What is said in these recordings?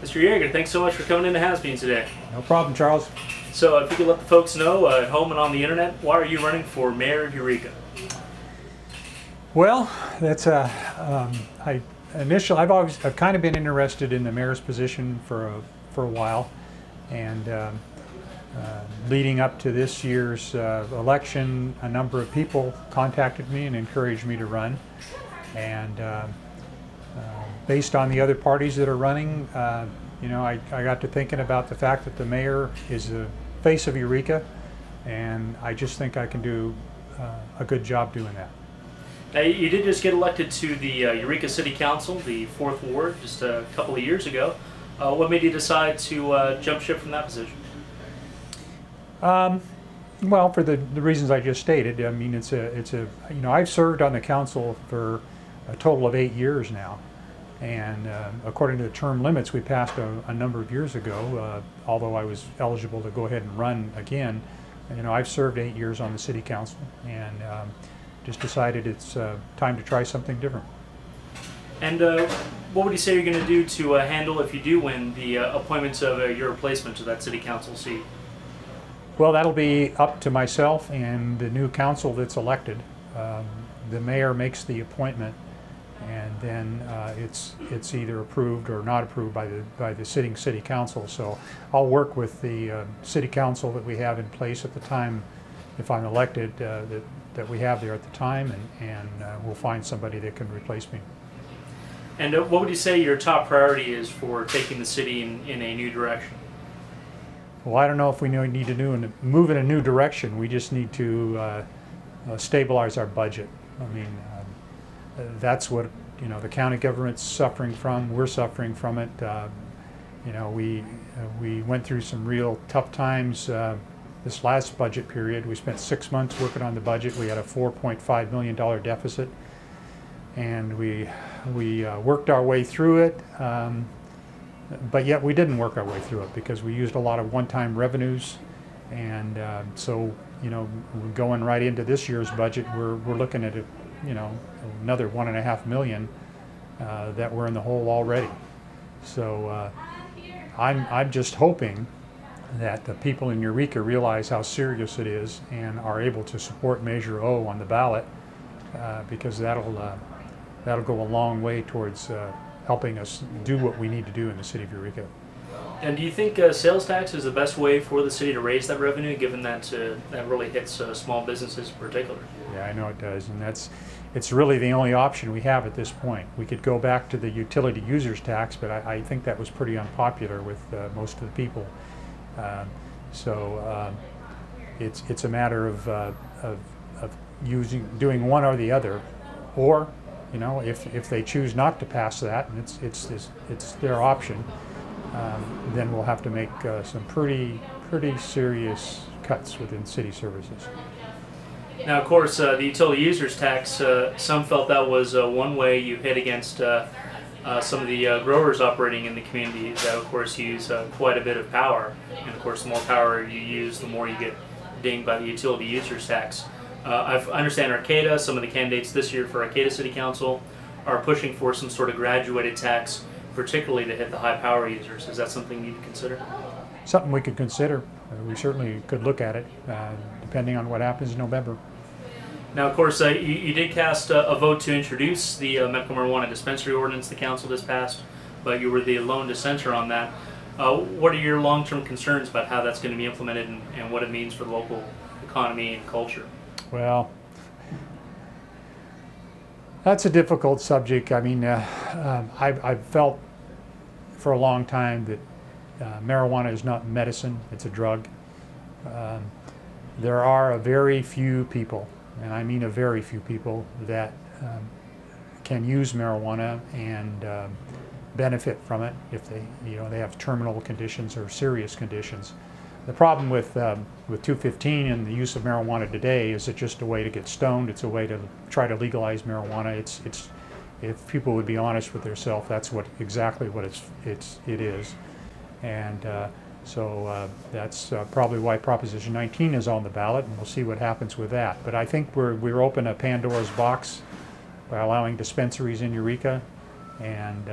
Mr. Jager, thanks so much for coming in to Has-Beens today. No problem, Charles. So if you could let the folks know at home and on the internet, why are you running for mayor of Eureka? Well, that's I've kind of been interested in the mayor's position for a while, and leading up to this year's election, a number of people contacted me and encouraged me to run, and based on the other parties that are running, you know, I got to thinking about the fact that the mayor is the face of Eureka, and I just think I can do a good job doing that. Now, you did just get elected to the Eureka City Council, the 4th Ward, just a couple of years ago. What made you decide to jump ship from that position? Well, for the reasons I just stated. I mean, you know, I've served on the council for a total of 8 years now, and according to the term limits we passed a number of years ago, although I was eligible to go ahead and run again, you know, I've served 8 years on the city council, and just decided it's time to try something different. And what would you say you're going to do to handle, if you do win, the appointments of your replacement to that city council seat? Well, that'll be up to myself and the new council that's elected. The mayor makes the appointment, and then it's either approved or not approved by the sitting city council. So I'll work with the city council that we have in place at the time, if I'm elected, that we have there at the time, and we'll find somebody that can replace me. And what would you say your top priority is for taking the city in a new direction? Well, I don't know if we need to move in a new direction. We just need to stabilize our budget. I mean, that's what, you know, the county government's suffering from. We're suffering from it. You know, we went through some real tough times this last budget period. We spent 6 months working on the budget. We had a $4.5 million deficit, and we worked our way through it. But yet we didn't work our way through it because we used a lot of one-time revenues, and so, you know, going right into this year's budget, we're looking at you know, another $1.5 million that we're in the hole already. So I'm just hoping that the people in Eureka realize how serious it is and are able to support Measure O on the ballot, because that'll go a long way towards helping us do what we need to do in the city of Eureka. And do you think sales tax is the best way for the city to raise that revenue, given that that really hits small businesses in particular? Yeah, I know it does, and it's really the only option we have at this point. We could go back to the utility users tax, but I think that was pretty unpopular with most of the people. So it's a matter of doing one or the other, or, you know, if they choose not to pass that, and it's their option, then we'll have to make some pretty serious cuts within city services. Now, of course, the utility users tax, some felt that was one way you hit against some of the growers operating in the community that, of course, use quite a bit of power. And, of course, the more power you use, the more you get dinged by the utility users tax. I understand Arcata, some of the candidates this year for Arcata City Council are pushing for some sort of graduated tax, particularly to hit the high power users. Is that something you'd consider? Something we could consider. We certainly could look at it, depending on what happens in November. Now, of course, you did cast a vote to introduce the medical marijuana dispensary ordinance the council just passed, but you were the lone dissenter on that. What are your long-term concerns about how that's going to be implemented and what it means for the local economy and culture? Well, that's a difficult subject. I mean, I've felt for a long time that marijuana is not medicine, it's a drug. There are a very few people, and I mean a very few people, that can use marijuana and benefit from it if they have terminal conditions or serious conditions. The problem with 215 and the use of marijuana today is it's just a way to get stoned. It's a way to try to legalize marijuana. It's if people would be honest with themselves, that's exactly what it is. And so that's probably why Proposition 19 is on the ballot, and we'll see what happens with that. But I think we're open a Pandora's box by allowing dispensaries in Eureka, And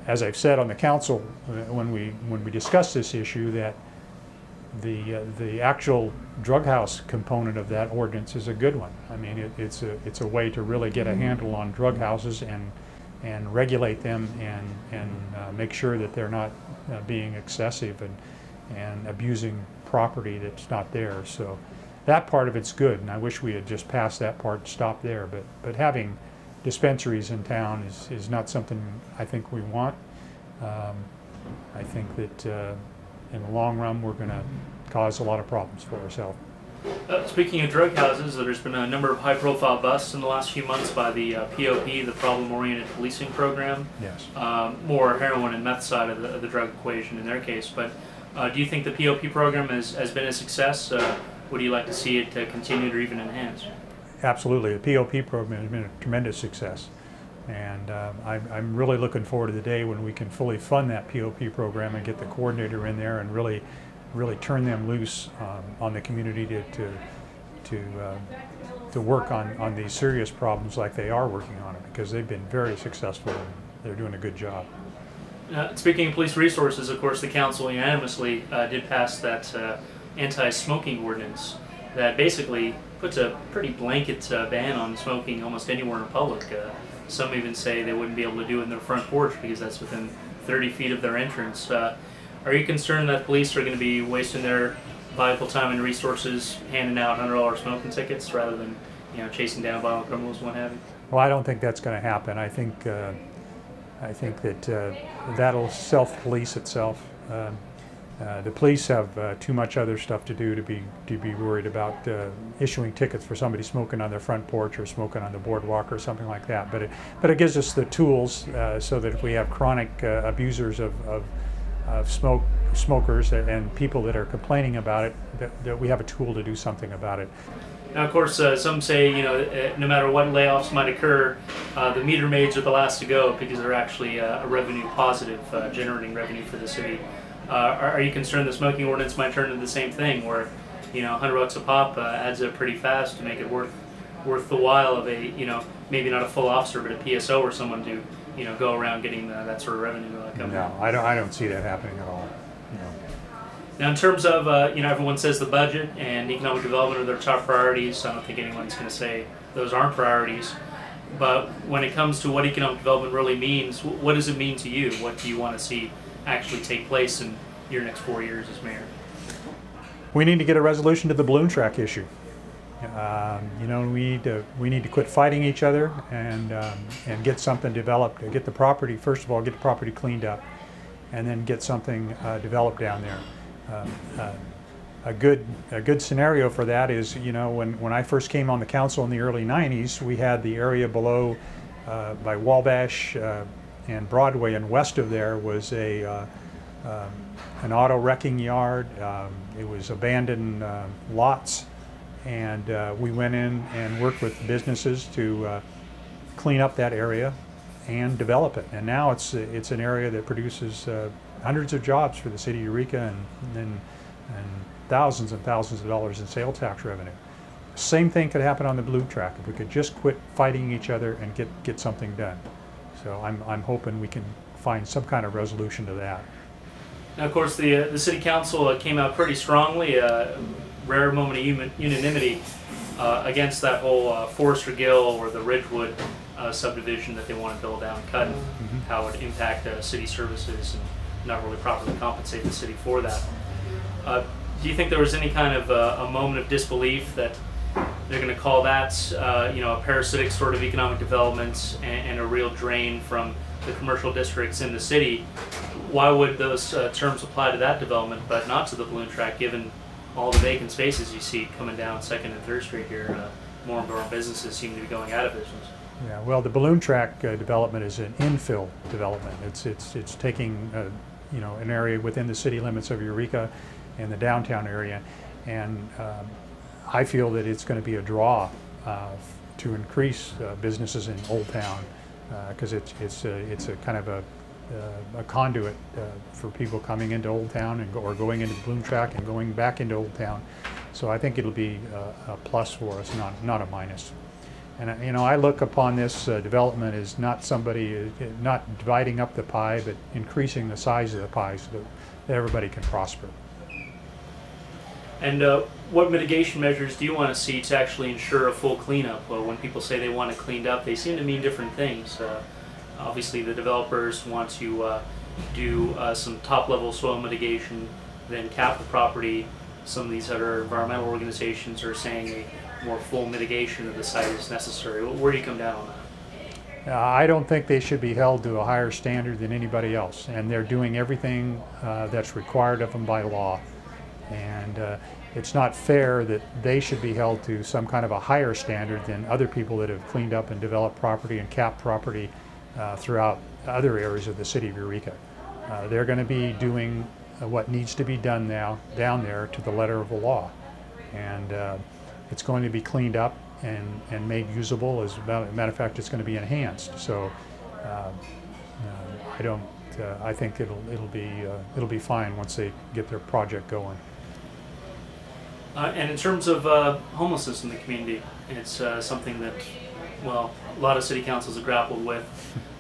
as I've said on the council when we discussed this issue, that the actual drug house component of that ordinance is a good one. I mean, it's a way to really get a handle on drug houses and regulate them and make sure that they're not being excessive and abusing property that's not there. So that part of it's good, and I wish we had just passed that part and stopped there. But having dispensaries in town is not something I think we want. I think that in the long run we're going to cause a lot of problems for ourselves. Speaking of drug houses, there's been a number of high-profile busts in the last few months by the POP, the Problem-Oriented Policing Program. Yes. More heroin and meth side of the drug equation in their case. But do you think the POP program has been a success? Would you like to see it continue or even enhance? Absolutely. The POP program has been a tremendous success. And I'm really looking forward to the day when we can fully fund that POP program and get the coordinator in there and really turn them loose on the community to work on these serious problems like they are working on it, because they've been very successful and they're doing a good job. Speaking of police resources, of course, the council unanimously did pass that anti-smoking ordinance that basically puts a pretty blanket ban on smoking almost anywhere in public. Some even say they wouldn't be able to do it in their front porch because that's within 30 feet of their entrance. Are you concerned that police are going to be wasting their valuable time and resources handing out $100 smoking tickets rather than, chasing down violent criminals and what have you? Well, I don't think that's going to happen. I think that that'll self-police itself. The police have too much other stuff to do to be worried about issuing tickets for somebody smoking on their front porch or smoking on the boardwalk or something like that. But it gives us the tools so that if we have chronic abusers of smokers and people that are complaining about it, that we have a tool to do something about it. Now, of course, some say, no matter what layoffs might occur, the meter maids are the last to go because they're actually a revenue positive, generating revenue for the city. Are you concerned the smoking ordinance might turn into the same thing, where, $100 a pop adds up pretty fast to make it worth the while of a, maybe not a full officer, but a PSO or someone to, go around getting that sort of revenue coming? No, I don't see that happening at all. No. Now, in terms of, everyone says the budget and economic development are their top priorities. I don't think anyone's going to say those aren't priorities. But when it comes to what economic development really means, what does it mean to you? What do you want to see actually take place in your next 4 years as mayor? We need to get a resolution to the balloon track issue. We need to quit fighting each other and get something developed. Get the property, first of all, get the property cleaned up, and then get something developed down there. A good scenario for that is, when I first came on the council in the early 90s, we had the area below by Wabash and Broadway, and west of there was an auto wrecking yard. It was abandoned lots, and we went in and worked with businesses to clean up that area and develop it. And now it's an area that produces hundreds of jobs for the city of Eureka and thousands and thousands of dollars in sales tax revenue. Same thing could happen on the balloon track if we could just quit fighting each other and get something done. So I'm hoping we can find some kind of resolution to that. Now, of course, the city council came out pretty strongly, rare moment of unanimity against that whole Forester Gill or the Ridgewood subdivision that they want to build down Cutton, how it would impact city services and not really properly compensate the city for that. Do you think there was any kind of a moment of disbelief that they're going to call that a parasitic sort of economic development and a real drain from the commercial districts in the city? Why would those terms apply to that development but not to the balloon track, given all the vacant spaces you see coming down 2nd and 3rd Street here? More and more businesses seem to be going out of business. Yeah, well, the balloon track development is an infill development. It's taking an area within the city limits of Eureka and the downtown area, and I feel that it's going to be a draw to increase businesses in Old Town, because it's a kind of a conduit for people coming into Old Town or going into the balloon track and going back into Old Town. So I think it'll be a plus for us, not a minus. And you know, I look upon this development as not somebody, not dividing up the pie, but increasing the size of the pie so that everybody can prosper. And what mitigation measures do you want to see to actually ensure a full cleanup? Well, when people say they want it cleaned up, they seem to mean different things. Obviously, the developers want to do some top-level soil mitigation, then cap the property. Some of these other environmental organizations are saying a more full mitigation of the site is necessary. Where do you come down on that? I don't think they should be held to a higher standard than anybody else, and they're doing everything that's required of them by law. And it's not fair that they should be held to some kind of a higher standard than other people that have cleaned up and developed property and capped property throughout other areas of the city of Eureka. They're going to be doing what needs to be done now down there to the letter of the law. And it's going to be cleaned up and made usable. As a matter of fact, it's going to be enhanced. So I think it'll be fine once they get their project going. And in terms of homelessness in the community, it's something that, well, a lot of city councils have grappled with.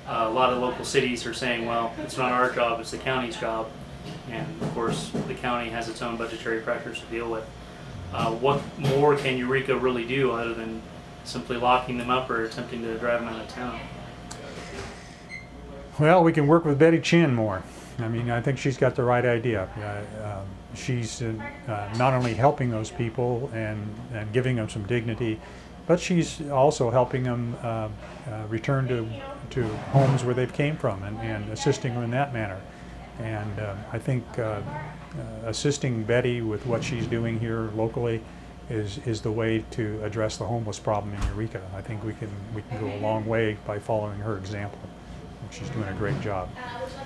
A lot of local cities are saying, well, it's not our job, it's the county's job. And of course, the county has its own budgetary pressures to deal with. What more can Eureka really do other than simply locking them up or attempting to drive them out of town? Well, we can work with Betty Chin more. I mean, I think she's got the right idea. She's not only helping those people and giving them some dignity, but she's also helping them return to homes where they've came from and assisting them in that manner. And I think assisting Betty with what she's doing here locally is the way to address the homeless problem in Eureka. I think we can go a long way by following her example. She's doing a great job.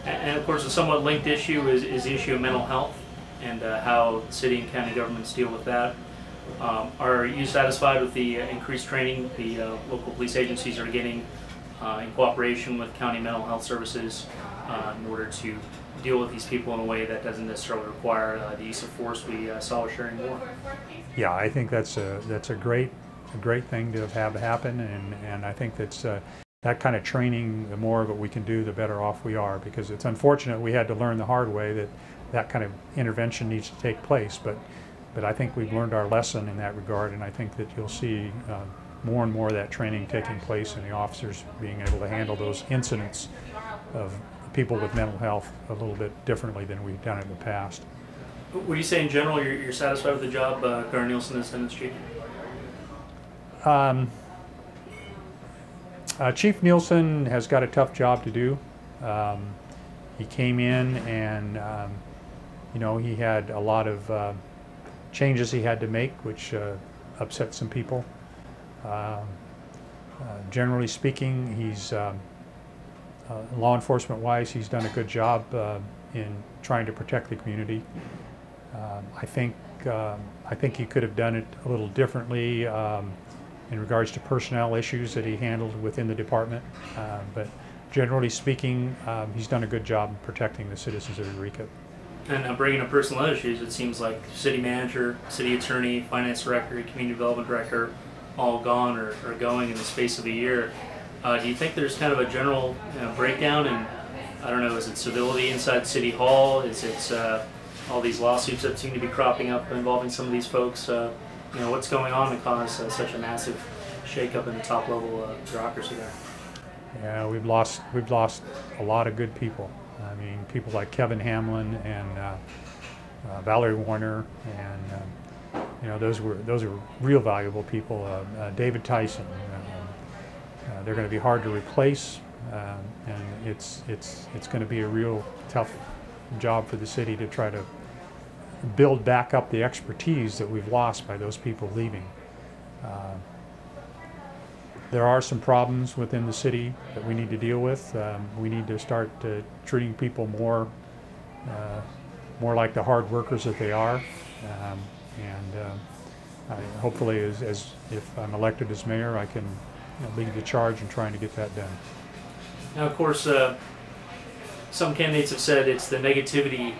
And of course, a somewhat linked issue is the issue of mental health and how city and county governments deal with that. Are you satisfied with the increased training the local police agencies are getting in cooperation with county mental health services in order to deal with these people in a way that doesn't necessarily require the use of force we saw with Sharing More? Yeah, I think that's a great thing to have happen, and I think that's that kind of training, the more of it we can do, the better off we are, because it's unfortunate we had to learn the hard way that kind of intervention needs to take place, but I think we've learned our lesson in that regard, and I think that you'll see more and more of that training taking place and the officers being able to handle those incidents of people with mental health a little bit differently than we've done in the past. Would you say in general you're satisfied with the job Garr Nielsen has demonstrated? Chief Nielsen has got a tough job to do. He came in and you know, he had a lot of changes he had to make, which upset some people. Generally speaking, he's law enforcement wise, he's done a good job in trying to protect the community. I think he could have done it a little differently in regards to personnel issues that he handled within the department, but generally speaking, he's done a good job protecting the citizens of Eureka. And bringing up personal issues, it seems like city manager, city attorney, finance director, community development director, all gone or going in the space of a year. Do you think there's kind of a general breakdown in, I don't know, is it civility inside City Hall? Is it all these lawsuits that seem to be cropping up involving some of these folks? You know, what's going on to cause such a massive shakeup in the top level bureaucracy there? Yeah, we've lost a lot of good people. I mean, people like Kevin Hamlin and Valerie Warner, and you know, those are real valuable people. David Tyson. They're going to be hard to replace, and it's going to be a real tough job for the city to try to build back up the expertise that we've lost by those people leaving. There are some problems within the city that we need to deal with. We need to start treating people more like the hard workers that they are, hopefully, as if I'm elected as mayor, I can lead the charge in trying to get that done. Now, of course, some candidates have said it's the negativity,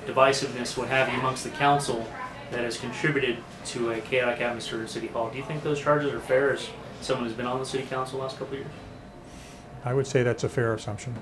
divisiveness, what have you, amongst the council that has contributed to a chaotic atmosphere in City Hall. Do you think those charges are fair? someone who's been on the city council the last couple of years? I would say that's a fair assumption.